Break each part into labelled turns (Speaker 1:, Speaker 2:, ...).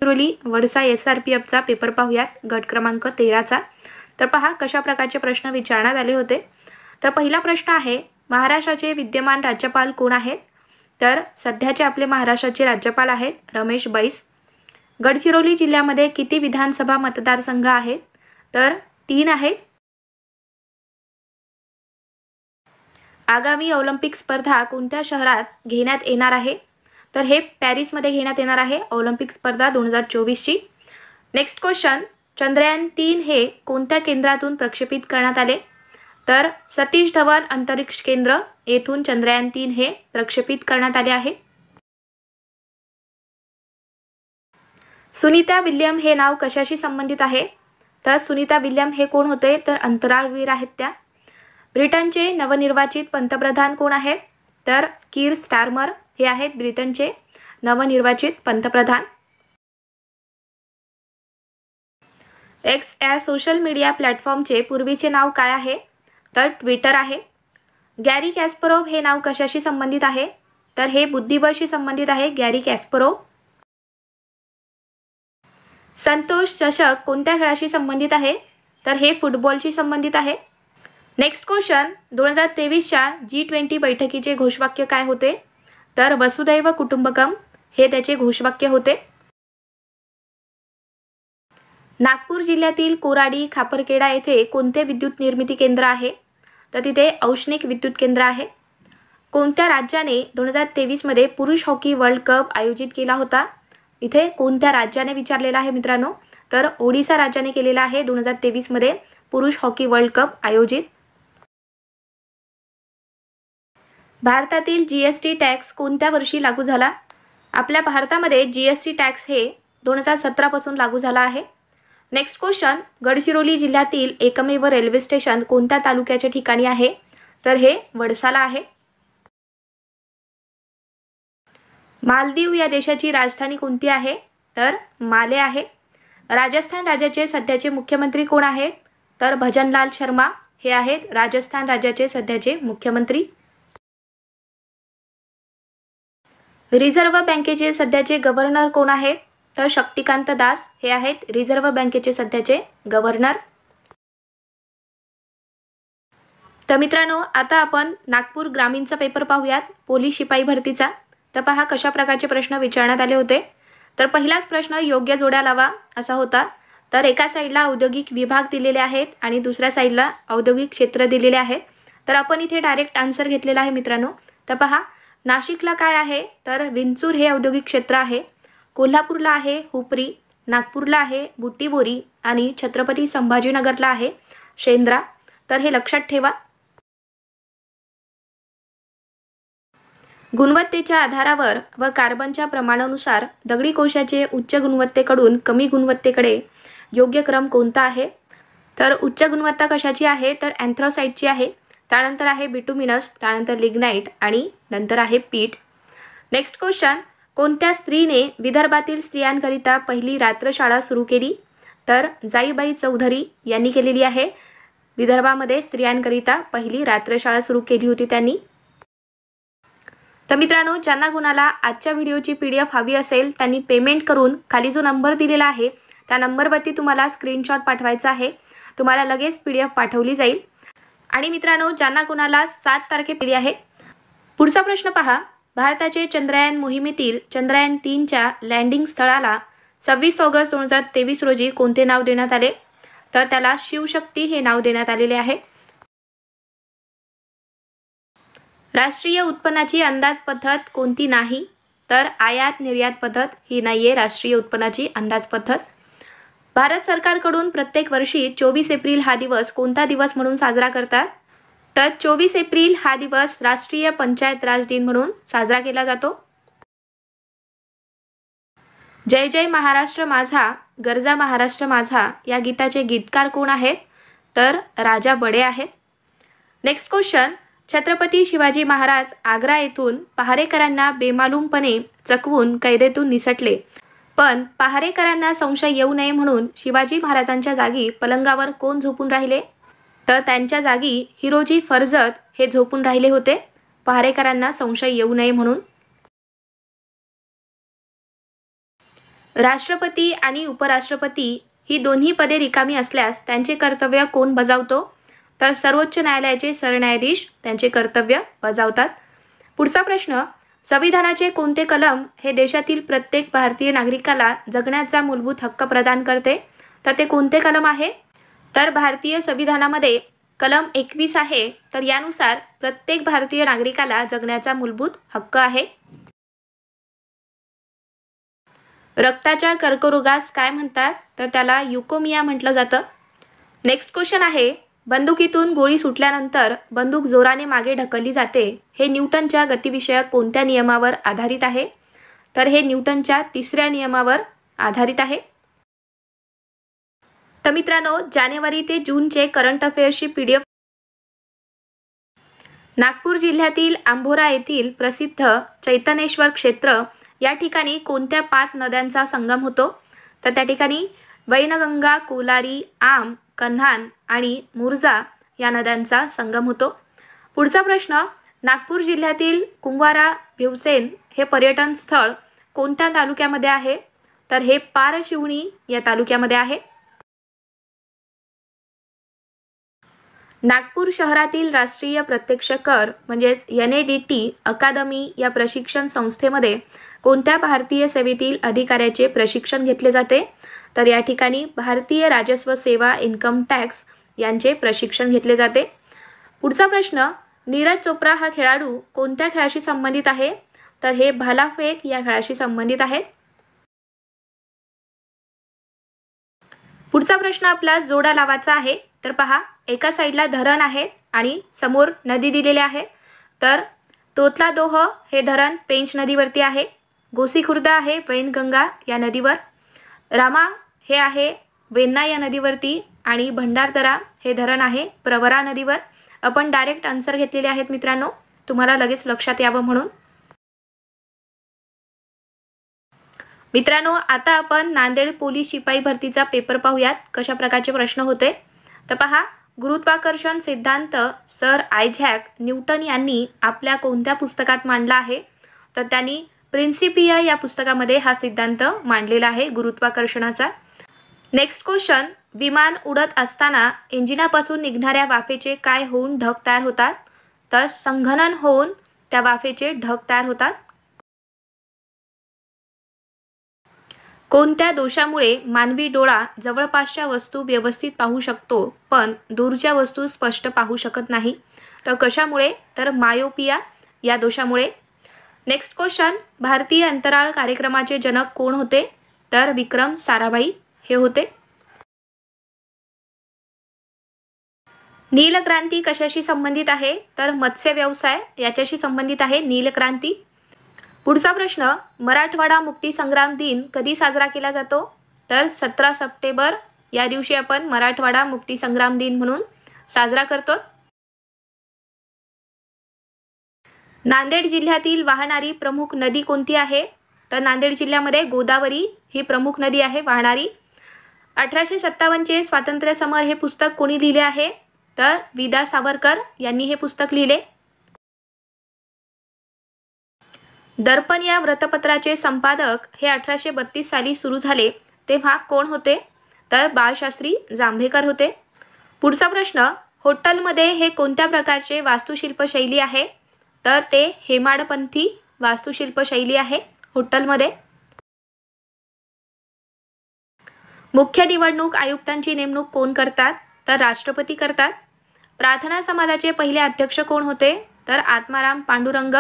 Speaker 1: Gadchiroli Wadsa SRPFचा paper पाहूयात गट क्रमांक 13चा। तर पहा कशा प्रकारचे प्रश्न विचारण्यात आले होते। तर पहिला प्रश्न आहे, महाराष्ट्राचे विद्यमान राज्यपाल कोण आहेत? तर सध्याचे आपले महाराष्ट्राचे राज्यपाल आहेत रमेश बैस। गडचिरोली जिल्ह्यामध्ये किती विधानसभा मतदारसंघ आहेत? तर 3 आहेत। आगामी ऑलिम्पिक स्पर्धा कोणत्या शहरात घेण्यात येणार आहे? तर हे पॅरिसमध्ये घेण्यात येणार आहे ऑलिम्पिक स्पर्धा 2024 ची। नेक्स्ट क्वेश्चन, चंद्रयान 3 हे कोणत्या केंद्रातून प्रक्षेपित करण्यात आले? तर सतीश धवन अंतरिक्ष केंद्र येथून चंद्रयान 3 हे प्रक्षेपित करण्यात आले आहे। सुनीता विल्यम हे नाव कशाशी संबंधित आहे? तर सुनीता विल्यम हे कोण होते? तर अंतराळवीर आहेत त्या। ब्रिटनचे नवनिर्वाचित पंतप्रधान कोण आहेत? तर कीर स्टारमर हे आहेत ब्रिटनचे नवनिर्वाचित पंतप्रधान। एक्स या सोशल मीडिया प्लॅटफॉर्मचे पूर्वीचे नाव काय आहे? तर ट्विटर आहे। गॅरी कॅस्परोव्ह हे नाव कशाशी संबंधित आहे? तर हे बुद्धिबळशी संबंधित आहे गॅरी कॅस्परोव्ह। संतोष चषक कोणत्या खेळाशी संबंधित आहे? तर हे फुटबॉलशी संबंधित आहे। नेक्स्ट क्वेश्चन, 2023च्या G20 बैठकीचे घोषवाक्य काय होते? तर वसुदैव कुटुंबकम हे त्याचे घोषवाक्य होते। नागपूर जिल्ह्यातील कोराडी खापरखेडा येथे कोणते विद्युत निर्मिती केंद्र आहे? तर तिथे औष्णिक विद्युत केंद्र आहे। कोणत्या राज्याने 2023 मध्ये पुरुष हॉकी वर्ल्ड कप आयोजित केला होता? इथे कोणत्या राज्याने विचारलेला आहे मित्रांनो? तर ओडिशा राज्याने केलेला आहे 2023 मध्ये पुरुष हॉकी वर्ल्ड कप आयोजित। भारतातील GST टॅक्स कोणत्या वर्षी लागू झाला? आपल्या भारतामध्ये GST टॅक्स हे 2017 पासून लागू झाला आहे। नेक्स्ट क्वेश्चन, गडचिरोली जिल्ह्यातील एकमेव रेल्वे स्टेशन कोणत्या तालुक्याच्या ठिकाणी आहे? तर हे वडसाला आहे। मालदीव या देशाची राजधानी कोणती आहे? तर माले आहे। राजस्थान राज्याचे सध्याचे मुख्यमंत्री कोण आहेत? तर भजनलाल शर्मा हे आहेत राजस्थान राज्याचे सध्याचे मुख्यमंत्री। रिझर्व्ह बँकेचे सध्याचे गव्हर्नर कोण आहेत? तर शक्तिकांत दास हे आहेत रिझर्व्ह बँकेचे सध्याचे गव्हर्नर। तर मित्रांनो, आता आपण नागपूर ग्रामीणचा पेपर पाहूयात पोलीस शिपाई भरतीचा। तर पहा कशा प्रकारचे प्रश्न विचारण्यात आले होते। तर पहिलाच प्रश्न योग्य जोड्या लावा असा होता। तर एका साईडला औद्योगिक विभाग दिलेले आहेत आणि दुसऱ्या साईडला औद्योगिक क्षेत्र दिलेले आहेत। तर आपण इथे डायरेक्ट आन्सर घेतलेला आहे मित्रांनो। तर पहा, नाशिकला काय आहे? तर विंचूर हे औद्योगिक क्षेत्र आहे। कोल्हापूरला आहे हुपरी, नागपूरला आहे बुट्टीबोरी आणि छत्रपती संभाजीनगरला आहे शेंद्रा। तर हे लक्षात ठेवा। गुणवत्तेच्या आधारावर व कार्बनच्या प्रमाणानुसार दगडी कोळशाचे उच्च गुणवत्तेकडून कमी गुणवत्तेकडे योग्य क्रम कोणता आहे? तर उच्च गुणवत्ता कशाची आहे? तर अँथ्रासाइटची आहे। त्यानंतर आहे बिटुमिनस, त्यानंतर लिग्नाइट आणि नंतर आहे पीठ। नेक्स्ट क्वेश्चन, कोणत्या स्त्रीने विदर्भातील स्त्रियांकरिता पहिली रात्रशाळा सुरू केली? तर जाईबाई चौधरी यांनी केलेली आहे। विदर्भामध्ये स्त्रियांकरिता पहिली रात्रशाळा सुरू केली होती त्यांनी। तर मित्रांनो, ज्यांना कुणाला आजच्या व्हिडिओची PDF हवी असेल त्यांनी पेमेंट करून खाली जो नंबर दिलेला आहे त्या नंबरवरती तुम्हाला स्क्रीनशॉट पाठवायचा आहे। तुम्हाला लगेच PDF पाठवली जाईल। आणि मित्रांनो, ज्यांना कुणाला 7 तारखेला आहे। पुढचा प्रश्न पहा, भारताचे चंद्रयान मोहिमेतील चंद्रयान 3च्या लँडिंग स्थळाला 26 ऑगस्ट 2023 रोजी कोणते नाव देण्यात आले? तर त्याला शिवशक्ती हे नाव देण्यात आलेले आहे। राष्ट्रीय उत्पन्नाची अंदाज पद्धत कोणती नाही? तर आयात निर्यात पद्धत ही नाहीये राष्ट्रीय उत्पन्नाची अंदाज पद्धत। भारत सरकारकडून प्रत्येक वर्षी 24 एप्रिल हा दिवस कोणता दिवस म्हणून साजरा करतात? तर 24 एप्रिल हा दिवस राष्ट्रीय पंचायत राज दिन म्हणून साजरा केला जातो। जय जय महाराष्ट्र माझा, गरजा महाराष्ट्र माझा या गीताचे गीतकार कोण आहेत? तर राजा बडे आहेत। नेक्स्ट क्वेश्चन, छत्रपती शिवाजी महाराज आग्रा येथून पहारेकरांना बेमालूमपणे चकवून कैदेतून निसटले, पण पहारेकरांना संशय येऊ नये म्हणून शिवाजी महाराजांच्या जागी पलंगावर कोण झोपून राहिले? तर त्यांच्या जागी हिरोजी फर्जत हे झोपून राहिले होते पहारेकरांना संशय येऊ नये म्हणून। राष्ट्रपती आणि उपराष्ट्रपती ही दोन्ही पदे रिकामी असल्यास त्यांचे कर्तव्य कोण बजावतो? तर सर्वोच्च न्यायालयाचे सरन्यायाधीश त्यांचे कर्तव्य बजावतात. पुढचा प्रश्न, संविधानाचे कोणते कलम हे देशातील प्रत्येक भारतीय नागरिकाला जगण्याचा मूलभूत हक्क प्रदान करते? तर ते कोणते कलम आहे? तर भारतीय संविधानामध्ये कलम 21 आहे. तर यानुसार प्रत्येक भारतीय नागरिकाला जगण्याचा मूलभूत हक्क आहे. रक्ताच्या कर्करोगास काय म्हणतात? तर त्याला ल्युकोमिया म्हटलं जातं. नेक्स्ट क्वेश्चन आहे, बंदुकीतून गोळी सुटल्यानंतर बंदूक जोराने मागे ढकलली जाते. हे न्यूटनच्या गतिविषयक कोणत्या नियमावर आधारित आहे? तर हे न्यूटनच्या 3ऱ्या नियमावर आधारित आहे. तर मित्रांनो, जानेवारी ते जूनचे करंट अफेअर्सची PDF. नागपूर जिल्ह्यातील आंभोरा येथील प्रसिद्ध चैतनेश्वर क्षेत्र या ठिकाणी कोणत्या 5 नद्यांचा संगम होतो? तर त्या ठिकाणी वैनगंगा, कोलारी, आम, कन्हान आणि मुर्जा या नद्यांचा संगम होतो. पुढचा प्रश्न, नागपूर जिल्ह्यातील कुंवारा भिवसेन हे पर्यटन स्थळ कोणत्या तालुक्यामध्ये आहे? तर हे पारशिवनी या तालुक्यामध्ये आहे. नागपूर शहरातील राष्ट्रीय प्रत्यक्ष कर म्हणजेच NADT अकादमी या प्रशिक्षण संस्थेमध्ये कोणत्या भारतीय सेवेतील अधिकाऱ्याचे प्रशिक्षण घेतले जाते? तर या ठिकाणी भारतीय राजस्व सेवा इन्कम टॅक्स यांचे प्रशिक्षण घेतले जाते. पुढचा प्रश्न, नीरज चोप्रा हा खेळाडू कोणत्या खेळाशी संबंधित आहे? तर हे भालाफेक या खेळाशी संबंधित आहे. पुढचा प्रश्न आपला जोडा लावाचा आहे. तर पहा, एका साईडला धरण आहे आणि समोर नदी दिलेली आहे. तर तोतलादोह हे धरण पेंच नदीवरती आहे. गोसीखुर्द आहे वैनगंगा या नदीवर. रामा हे आहे वेन्ना या नदीवरती आणि भंडारदरा हे धरण आहे प्रवरा नदीवर. आपण डायरेक्ट आन्सर घेतलेले आहेत मित्रांनो, तुम्हाला लगेच लक्षात यावं म्हणून. मित्रांनो, आता आपण नांदेड पोलीस शिपाई भरतीचा पेपर पाहूयात, कशा प्रकारचे प्रश्न होते. तर पहा, गुरुत्वाकर्षण सिद्धांत सर आयझॅक न्यूटन यांनी आपल्या कोणत्या पुस्तकात मांडला आहे? तर त्यांनी प्रिन्सिपिया या पुस्तकामध्ये हा सिद्धांत मांडलेला आहे गुरुत्वाकर्षणाचा. नेक्स्ट क्वेश्चन, विमान उडत असताना इंजिनापासून निघणाऱ्या वाफेचे काय होऊन ढग तयार होतात? तर संघनन होऊन त्या वाफेचे ढग तयार होतात. कोणत्या दोषामुळे मानवी डोळा जवळपासच्या वस्तू व्यवस्थित पाहू शकतो पण दूरच्या वस्तू स्पष्ट पाहू शकत नाही? तर कशामुळे? तर मायोपिया या दोषामुळे. नेक्स्ट क्वेश्चन, भारतीय अंतराळ कार्यक्रमाचे जनक कोण होते? तर विक्रम साराभाई हे होते. नीलक्रांती कशाशी संबंधित आहे? तर मत्स्य व्यवसाय याच्याशी संबंधित आहे नीलक्रांती. पुढचा प्रश्न, मराठवाडा मुक्ती संग्राम दिन कधी साजरा केला जातो? तर 17 सप्टेंबर या दिवशी आपण मराठवाडा मुक्ती संग्राम दिन म्हणून साजरा करतो. नांदेड जिल्ह्यातील वाहणारी प्रमुख नदी कोणती आहे? तर नांदेड जिल्ह्यामध्ये गोदावरी ही प्रमुख नदी आहे वाहणारी. 1857चे स्वातंत्र्य समर हे पुस्तक कोणी लिहिले आहे? तर विदा सावरकर यांनी हे पुस्तक लिहिले. दर्पण या वृत्तपत्राचे संपादक हे 1832 साली सुरू झाले तेव्हा कोण होते? तर बाळशास्त्री जांभेकर होते. पुढचा प्रश्न, होट्टलमध्ये हे कोणत्या प्रकारचे वास्तुशिल्प शैली आहे? तर ते हेमाडपंथी वास्तुशिल्प शैली आहे होट्टलमध्ये. मुख्य निवडणूक आयुक्तांची नेमणूक कोण करतात? तर राष्ट्रपती करतात. प्रार्थना समाजाचे पहिले अध्यक्ष कोण होते? तर आत्माराम पांडुरंग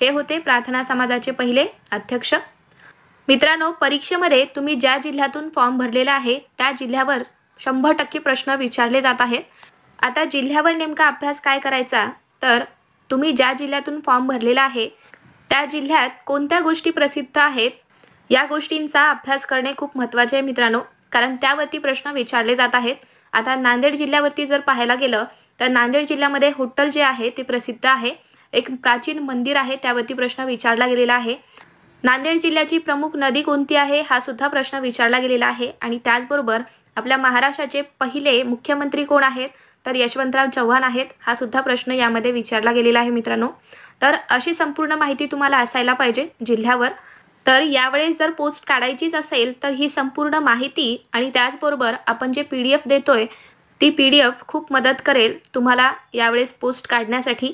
Speaker 1: हे होते प्रार्थना समाजाचे पहिले अध्यक्ष. मित्रांनो, परीक्षेमध्ये तुम्ही ज्या जिल्ह्यातून फॉर्म भरलेला आहे त्या जिल्ह्यावर 100% प्रश्न विचारले जात आहेत. आता जिल्ह्यावर नेमका अभ्यास काय करायचा? तर तुम्ही ज्या जिल्ह्यातून फॉर्म भरलेला आहे त्या जिल्ह्यात कोणत्या गोष्टी प्रसिद्ध आहेत या गोष्टींचा अभ्यास करणे खूप महत्त्वाचे आहे मित्रांनो, कारण त्यावरती प्रश्न विचारले जात आहेत. आता नांदेड जिल्ह्यावरती जर पाहायला गेलं तर नांदेड जिल्ह्यामध्ये होट्टल जे आहे ते प्रसिद्ध आहे. एक प्राचीन मंदिर आहे त्यावरती प्रश्न विचारला गेलेला आहे. नांदेड जिल्ह्याची प्रमुख नदी कोणती आहे हा सुद्धा प्रश्न विचारला गेलेला आहे. आणि त्याचबरोबर आपल्या महाराष्ट्राचे पहिले मुख्यमंत्री कोण आहेत? तर यशवंतराव चव्हाण आहेत. हा सुद्धा प्रश्न यामध्ये विचारला गेलेला आहे मित्रांनो. तर अशी संपूर्ण माहिती तुम्हाला असायला पाहिजे जिल्ह्यावर. तर यावेळेस जर पोस्ट काढायचीच असेल तर ही संपूर्ण माहिती आणि त्याचबरोबर आपण जे PDF देतोय ती PDF खूप मदत करेल तुम्हाला यावेळेस पोस्ट काढण्यासाठी.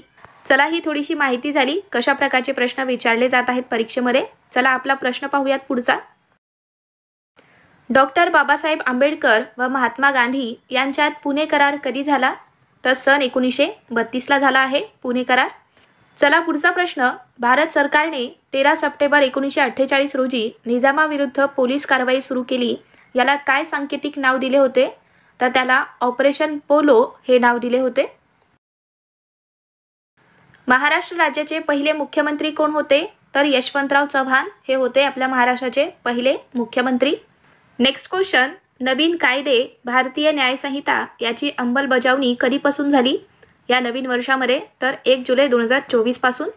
Speaker 1: चला, ही थोडीशी माहिती झाली कशा प्रकारचे प्रश्न विचारले जात आहेत परीक्षेमध्ये. चला आपला प्रश्न पाहूयात पुढचा. डॉक्टर बाबासाहेब आंबेडकर व महात्मा गांधी यांच्यात पुणे करार कधी झाला? तर सन 1932ला झाला आहे पुणे करार. चला पुढचा प्रश्न. भारत सरकारने 13 सप्टेंबर 1948 रोजी निजामाविरुद्ध पोलीस कारवाई सुरू केली, याला काय सांकेतिक नाव दिले होते? तर त्याला ऑपरेशन पोलो हे नाव दिले होते. महाराष्ट्र राज्याचे पहिले मुख्यमंत्री कोण होते? तर यशवंतराव चव्हाण हे होते आपल्या महाराष्ट्राचे पहिले मुख्यमंत्री. Next question. नवीन कायदे भारतीय न्यायसंहिता याची अंमलबजावणी कधीपासून झाली या नवीन वर्षामध्ये? तर 1 जुलै 2024 पासून.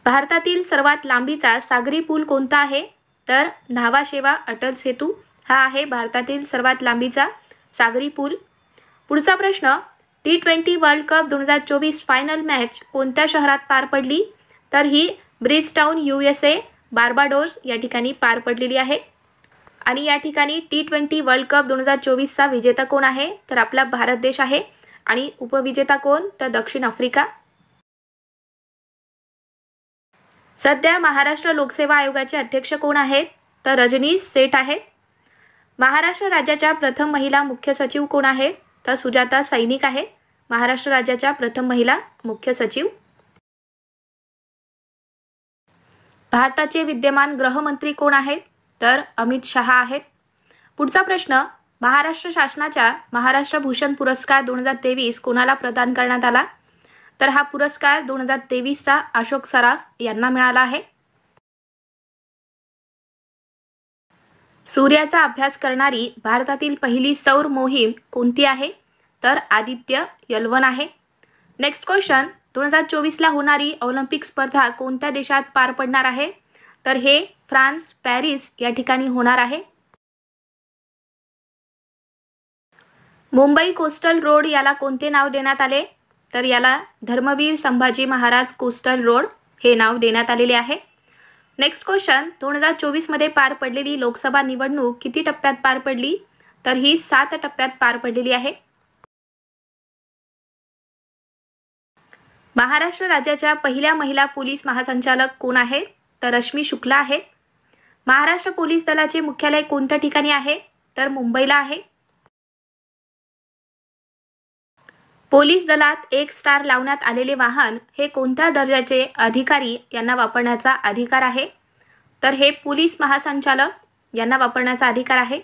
Speaker 1: भारतातील सर्वात लांबीचा सागरी पूल कोणता आहे? तर न्हावा शेवा अटल सेतू हा आहे भारतातील सर्वात लांबीचा सागरी पूल. पुढचा प्रश्न. T20 world cup 2024 final match कोणत्या शहरात पार पडली? तर ही ब्रिजटाउन USA बार्बाडोस या ठिकाणी पार पडलेली आहे. आणि या ठिकाणी T20 वर्ल्ड कप 2024चा विजेता कोण आहे? तर आपला भारत देश आहे. आणि उपविजेता कोण? तर दक्षिण आफ्रिका. सध्या महाराष्ट्र लोकसेवा आयोगाचे अध्यक्ष कोण आहेत? तर रजनीश सेठ आहेत. महाराष्ट्र राज्याच्या प्रथम महिला मुख्य सचिव कोण आहेत? तर सुजाता सैनिक आहेत महाराष्ट्र राज्याच्या प्रथम महिला मुख्य सचिव. भारताचे विद्यमान गृहमंत्री कोण आहेत? तर अमित शहा आहेत. पुढचा प्रश्न. महाराष्ट्र शासनाच्या महाराष्ट्र भूषण पुरस्कार 2023 कोणाला प्रदान करण्यात आला? तर हा पुरस्कार 2023चा अशोक सराफ यांना मिळाला आहे. सूर्याचा अभ्यास करणारी भारतातील पहिली सौर मोहीम कोणती आहे? तर आदित्य L1 आहे. Next question. 2024ला होणारी ऑलिम्पिक स्पर्धा कोणत्या देशात पार पडणार आहे? तर हे फ्रान्स पॅरिस या ठिकाणी होणार आहे. मुंबई कोस्टल रोड याला कोणते नाव देण्यात आले? तर याला धर्मवीर संभाजी महाराज कोस्टल रोड हे नाव देण्यात आलेले आहे. Next question. 2024 मध्ये पार पडलेली लोकसभा निवडणूक किती टप्प्यात पार पडली? तर ही 7 टप्प्यात पार पडलेली आहे. महाराष्ट्र राज्याच्या पहिल्या महिला पोलीस महासंचालक कोण आहेत? तर रश्मी शुक्ला आहेत. महाराष्ट्र पोलीस दलाचे मुख्यालय कोणत्या ठिकाणी आहे? तर मुंबईला आहे. पोलीस दलात 1 स्टार लावण्यात आलेले वाहन हे कोणत्या दर्जाचे अधिकारी यांना वापरण्याचा अधिकार आहे? तर हे पोलीस महासंचालक यांना वापरण्याचा अधिकार आहे.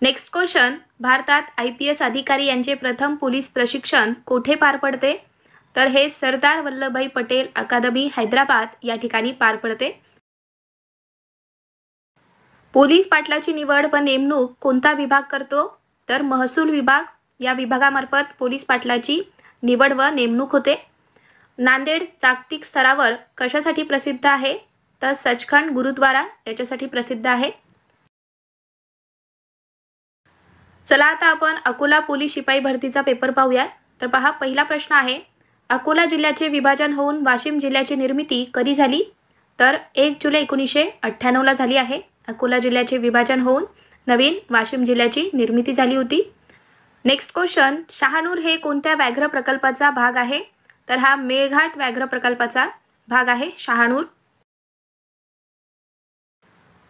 Speaker 1: Next question. भारतात IPS अधिकारी यांचे प्रथम पोलीस प्रशिक्षण कोठे पार पडते? तर हे सरदार वल्लभभाई पटेल अकादमी हैदराबाद या ठिकाणी पार पडते. पोलीस पाटलाची निवड व नेमणूक कोणता विभाग करतो? तर महसूल विभाग या विभागामार्फत पोलीस पाटलाची निवड व नेमणूक होते. नांदेड जागतिक स्तरावर कशासाठी प्रसिद्ध आहे? तर सचखंड गुरुद्वारा याच्यासाठी प्रसिद्ध आहे. चला आता आपण अकोला पोलीस शिपाई भरतीचा पेपर पाहूया. तर पहा, पहिला प्रश्न आहे. अकोला जिल्ह्याचे विभाजन होऊन वाशिम जिल्ह्याची निर्मिती कधी झाली? तर 1 जुलै 1998ला झाली आहे. अकोला जिल्ह्याचे विभाजन होऊन नवीन वाशिम जिल्ह्याची निर्मिती झाली होती. Next question. शहानूर हे कोणत्या व्याघ्र प्रकल्पाचा भाग आहे? तर हा मेळघाट व्याघ्र प्रकल्पाचा भाग आहे शहानूर.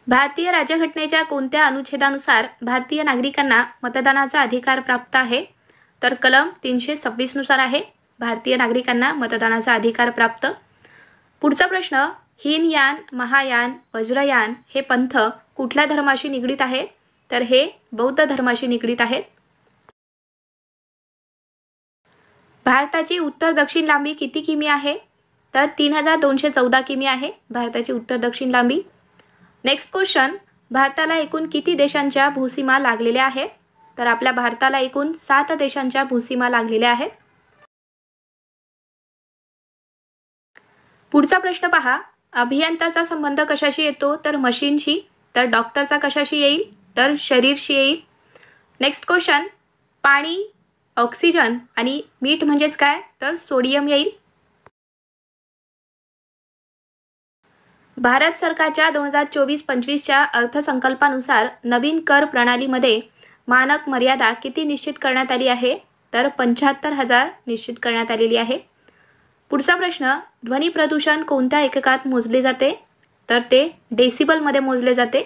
Speaker 1: भारतीय राज्यघटनेच्या कोणत्या अनुच्छेदानुसार भारतीय नागरिकांना मतदानाचा अधिकार प्राप्त आहे? तर कलम 326 नुसार आहे भारतीय नागरिकांना मतदानाचा अधिकार प्राप्त. पुढचा प्रश्न. हीनयान, महायान, वज्रयान हे पंथ कुठल्या धर्माशी निगडीत आहेत? तर हे बौद्ध धर्माशी निगडीत आहेत. भारताची उत्तर दक्षिण लांबी किती किमी आहे? तर 3214 किमी आहे भारताची उत्तर दक्षिण लांबी. Next question. भारताला एकूण किती देशांच्या भूसीमा लागलेल्या आहेत? तर आपल्या भारताला एकूण 7 देशांच्या भूसीमा लागलेल्या आहेत. पुढचा प्रश्न पहा. अभियंताचा संबंध कशाशी येतो? तर मशीनशी. तर डॉक्टरचा कशाशी येईल? तर शरीरशी येईल. Next question. पाणी, ऑक्सिजन आणि मीठ म्हणजेच काय? तर सोडियम येईल. भारत सरकारच्या 2024-25च्या अर्थसंकल्पानुसार नवीन कर प्रणालीमध्ये मानक मर्यादा किती निश्चित करण्यात आली आहे? तर 75,000 निश्चित करण्यात आलेली आहे. पुढचा प्रश्न, ध्वनी प्रदूषण कोणत्या एककात मोजले जाते? तर ते डेसिबलमध्ये मोजले जाते.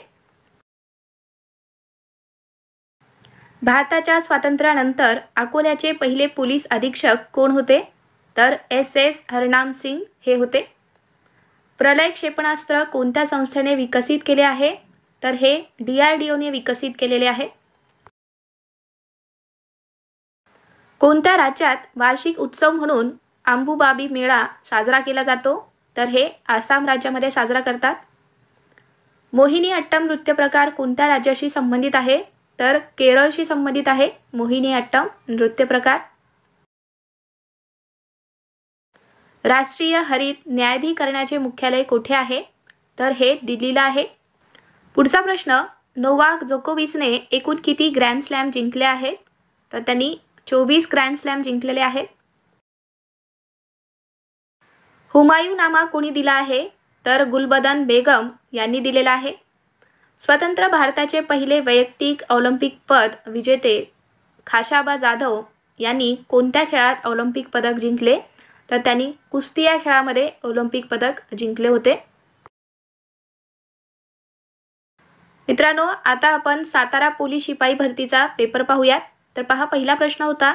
Speaker 1: भारताच्या स्वातंत्र्यानंतर अकोल्याचे पहिले पोलीस अधीक्षक कोण होते? तर SS हरनाम सिंग हे होते. प्रलय क्षेपणास्त्र कोणत्या संस्थेने विकसित केले आहे? तर हे DRDOने विकसित केलेले आहे. कोणत्या राज्यात वार्षिक उत्सव म्हणून अंबुबाबी मेळा साजरा केला जातो? तर हे आसाम राज्यामध्ये साजरा करतात. मोहिनी अट्टम नृत्य प्रकार कोणत्या राज्याशी संबंधित आहे? तर केरळशी संबंधित आहे मोहिनी अट्टम नृत्य प्रकार. राष्ट्रीय हरित न्यायाधिकरणाचे मुख्यालय कोठे आहे? तर हे दिल्लीला आहे. पुढचा प्रश्न, नोवाक जोकोविचने एकूण किती ग्रँड स्लॅम जिंकले आहेत? तर त्यांनी 24 ग्रँड स्लॅम जिंकलेले आहेत. हुमायूनामा कोणी दिला आहे? तर गुलबदन बेगम यांनी दिलेला आहे. स्वतंत्र भारताचे पहिले वैयक्तिक ऑलिम्पिक पद विजेते खाशाबा जाधव यांनी कोणत्या खेळात ऑलिम्पिक पदक जिंकले? तर त्यांनी कुस्ती या खेळामध्ये ऑलिम्पिक पदक जिंकले होते. मित्रांनो, आता आपण सातारा पोलीस शिपाई भरतीचा पेपर पाहूयात. तर पहा, पहिला प्रश्न होता,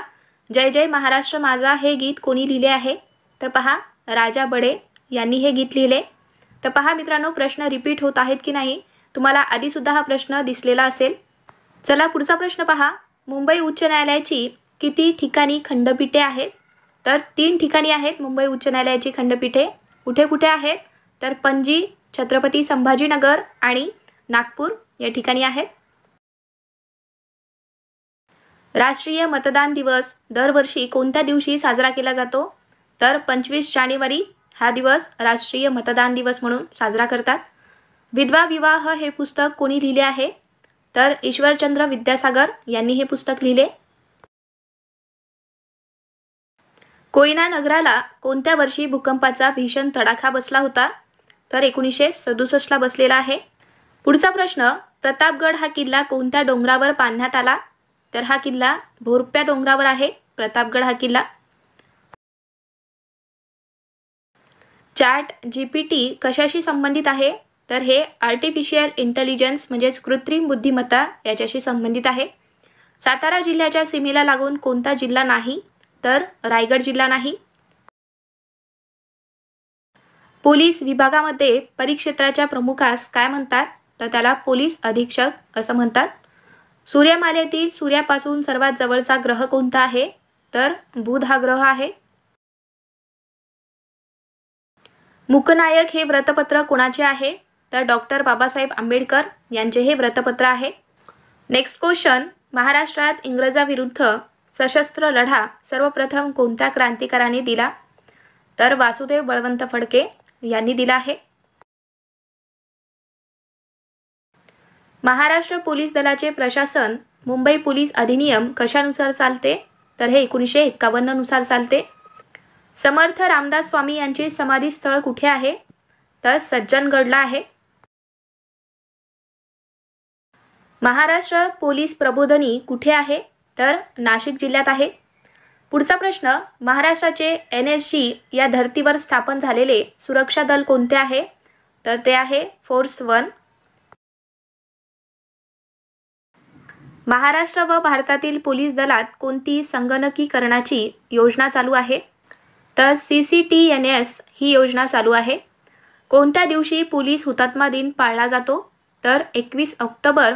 Speaker 1: जय जय महाराष्ट्र माझा हे गीत कोणी लिहिले आहे? तर पहा, राजा बडे यांनी हे गीत लिहिले. तर पहा मित्रांनो, प्रश्न रिपीट होत आहेत की नाही, तुम्हाला आधीसुद्धा हा प्रश्न दिसलेला असेल. चला पुढचा प्रश्न पहा, मुंबई उच्च न्यायालयाची किती ठिकाणी खंडपीठे आहेत? तर 3 ठिकाणी आहेत मुंबई उच्च न्यायालयाची खंडपीठे. कुठे कुठे आहेत? तर पणजी, छत्रपती संभाजीनगर आणि नागपूर या ठिकाणी आहेत. राष्ट्रीय मतदान दिवस दरवर्षी कोणत्या दिवशी साजरा केला जातो? तर 25 जानेवारी हा दिवस राष्ट्रीय मतदान दिवस म्हणून साजरा करतात. विधवा विवाह हे पुस्तक कोणी लिहिले आहे? तर ईश्वरचंद्र विद्यासागर यांनी हे पुस्तक लिहिले. कोयना नगराला कोणत्या वर्षी भूकंपाचा भीषण तडाखा बसला होता? तर 1967ला बसलेला आहे. पुढचा प्रश्न, प्रतापगड हा किल्ला कोणत्या डोंगरावर बांधण्यात आला? तर हा किल्ला भोरप्या डोंगरावर आहे प्रतापगड हा किल्ला. ChatGPT कशाशी संबंधित आहे? तर हे आर्टिफिशियल इंटेलिजन्स म्हणजेच कृत्रिम बुद्धिमत्ता याच्याशी संबंधित आहे. सातारा जिल्ह्याच्या सीमेला लागून कोणता जिल्हा नाही? तर रायगड जिल्हा नाही. पोलीस विभागामध्ये परिक्षेत्राच्या प्रमुखास काय म्हणतात? तर त्याला पोलीस अधीक्षक असं म्हणतात. सूर्यमालेतील सूर्यापासून सर्वात जवळचा ग्रह कोणता आहे? तर बुध हा ग्रह आहे. मूकनायक हे व्रतपत्र कोणाचे आहे? तर डॉक्टर बाबासाहेब आंबेडकर यांचे हे व्रतपत्र आहे. नेक्स्ट क्वेश्चन, महाराष्ट्रात इंग्रजाविरुद्ध सशस्त्र लढा सर्वप्रथम कोणत्या क्रांतिकाराने दिला? तर वासुदेव बळवंत फडके यांनी दिला आहे. महाराष्ट्र पोलीस दलाचे प्रशासन मुंबई पोलीस अधिनियम कशानुसार चालते? तर हे 1951 नुसार चालते. समर्थ रामदास स्वामी यांचे समाधी स्थळ कुठे आहे? तर सज्जनगडला आहे. महाराष्ट्र पोलीस प्रबोधिनी कुठे आहे? तर नाशिक जिल्ह्यात आहे. पुढचा प्रश्न, महाराष्ट्राचे NSG या धर्तीवर स्थापन झालेले सुरक्षा दल कोणते आहे? तर ते आहे फोर्स 1. महाराष्ट्र व भारतातील पोलीस दलात कोणती संगणकीकरणाची योजना चालू आहे? तर CCTNS ही योजना चालू आहे. कोणत्या दिवशी पोलीस हुतात्मा दिन पाळला जातो? तर 21 ऑक्टोबर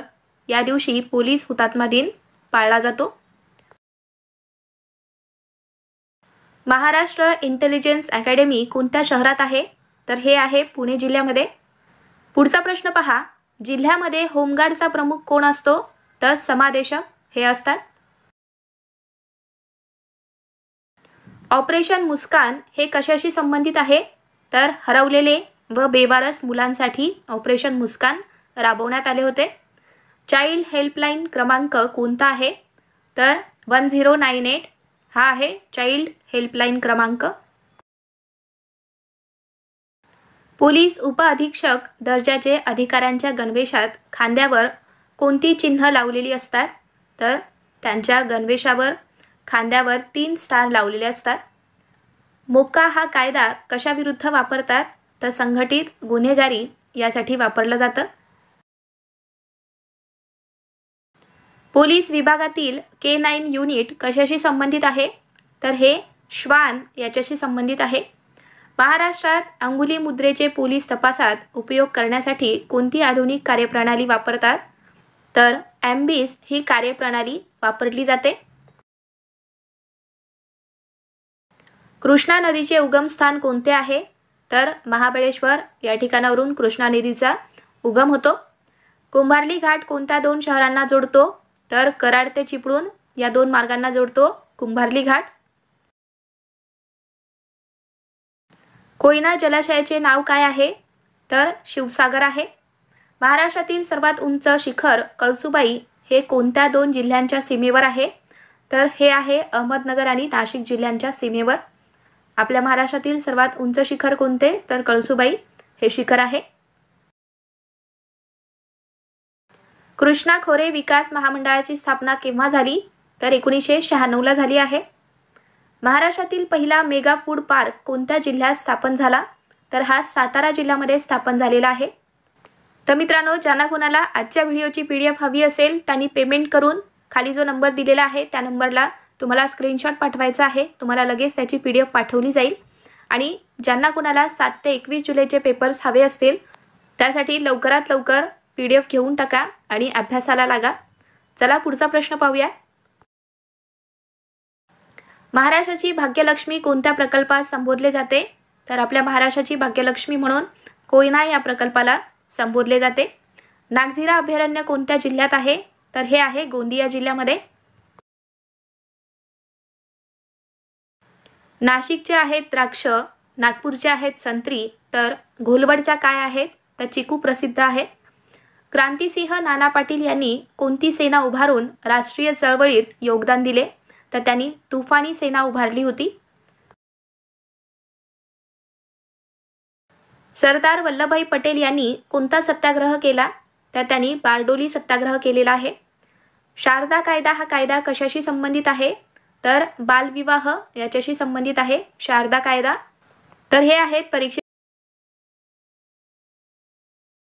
Speaker 1: या दिवशी पोलीस हुतात्मा दिन पाळला जातो. महाराष्ट्र इंटेलिजन्स अकॅडमी कोणत्या शहरात आहे? तर हे आहे पुणे जिल्ह्यामध्ये. पुढचा प्रश्न पहा, जिल्ह्यामध्ये होमगार्डचा प्रमुख कोण असतो? तर समादेशक हे असतात. ऑपरेशन मुस्कान हे कशाशी संबंधित आहे? तर हरवलेले व बेवारस मुलांसाठी ऑपरेशन मुस्कान राबवण्यात आले होते. चाइल्ड हेल्पलाईन क्रमांक कोणता आहे? तर 1098 हा आहे चाइल्ड हेल्पलाईन क्रमांक. पोलीस उपअधीक्षक दर्जाचे अधिकाऱ्यांच्या गणवेशात खांद्यावर कोणती चिन्ह लावलेली असतात? तर त्यांच्या गणवेशावर खांद्यावर 3 स्टार लावलेले असतात. मोक्का हा कायदा कशाविरुद्ध वापरतात? तर संघटित गुन्हेगारी यासाठी वापरलं जातं. पोलीस विभागातील K9 युनिट कशाशी संबंधित आहे? तर हे श्वान याच्याशी संबंधित आहे. महाराष्ट्रात अंगुली मुद्रेचे पोलीस तपासात उपयोग करण्यासाठी कोणती आधुनिक कार्यप्रणाली वापरतात? तर एम्बिस ही कार्यप्रणाली वापरली जाते. कृष्णा नदीचे उगमस्थान कोणते आहे? तर महाबळेश्वर या ठिकाणावरून कृष्णा नदीचा उगम होतो. कुंभार्ली घाट कोणत्या 2 शहरांना जोडतो? तर कराड ते चिपळूण या 2 मार्गांना जोडतो कुंभार्ली घाट. कोयना जलाशयाचे नाव काय आहे? तर शिवसागर आहे. महाराष्ट्रातील सर्वात उंच शिखर कळसुबाई हे कोणत्या 2 जिल्ह्यांच्या सीमेवर आहे? तर हे आहे अहमदनगर आणि नाशिक जिल्ह्यांच्या सीमेवर. आपल्या महाराष्ट्रातील सर्वात उंच शिखर कोणते? तर कळसुबाई हे शिखर आहे. कृष्णा खोरे विकास महामंडळाची स्थापना केव्हा झाली? तर 1996ला झाली आहे. महाराष्ट्रातील पहिला मेगा फूड पार्क कोणत्या जिल्ह्यात स्थापन झाला? तर हा सातारा जिल्ह्यामध्ये स्थापन झालेला आहे. तर मित्रांनो, ज्यांना कोणाला आजच्या व्हिडिओची PDF हवी असेल त्यांनी पेमेंट करून खाली जो नंबर दिलेला आहे त्या नंबरला तुम्हाला स्क्रीनशॉट पाठवायचा आहे. तुम्हाला लगेच त्याची PDF पाठवली जाईल. आणि ज्यांना कोणाला 7 ते 21 जुलैचे पेपर्स हवे असतील त्यासाठी लवकरात लवकर PDF घेऊन टाका आणि अभ्यासाला लागा. चला पुढचा प्रश्न पाहूया. महाराष्ट्राची भाग्यलक्ष्मी कोणत्या प्रकल्पात संबोधले जाते? तर आपल्या महाराष्ट्राची भाग्यलक्ष्मी म्हणून कोयना या प्रकल्पाला संबोधले जाते. नागझिरा अभयारण्य कोणत्या जिल्ह्यात आहे? तर हे आहे गोंदिया जिल्ह्यामध्ये. नाशिकचे आहेत द्राक्ष, नागपूरचे आहेत संत्री, तर घोलवडच्या काय आहेत? तर चिकू प्रसिद्ध आहेत. क्रांतिसिंह नाना पाटील यांनी कोणती सेना उभारून राष्ट्रीय चळवळीत योगदान दिले? तर त्यांनी तुफानी सेना उभारली होती. सरदार वल्लभभाई पटेल यांनी कोणता सत्याग्रह केला? तर त्यांनी बारडोली सत्याग्रह केलेला आहे. शारदा कायदा हा कायदा कशाशी संबंधित आहे? तर बालविवाह याच्याशी संबंधित आहे शारदा कायदा. तर हे आहेत परीक्षेत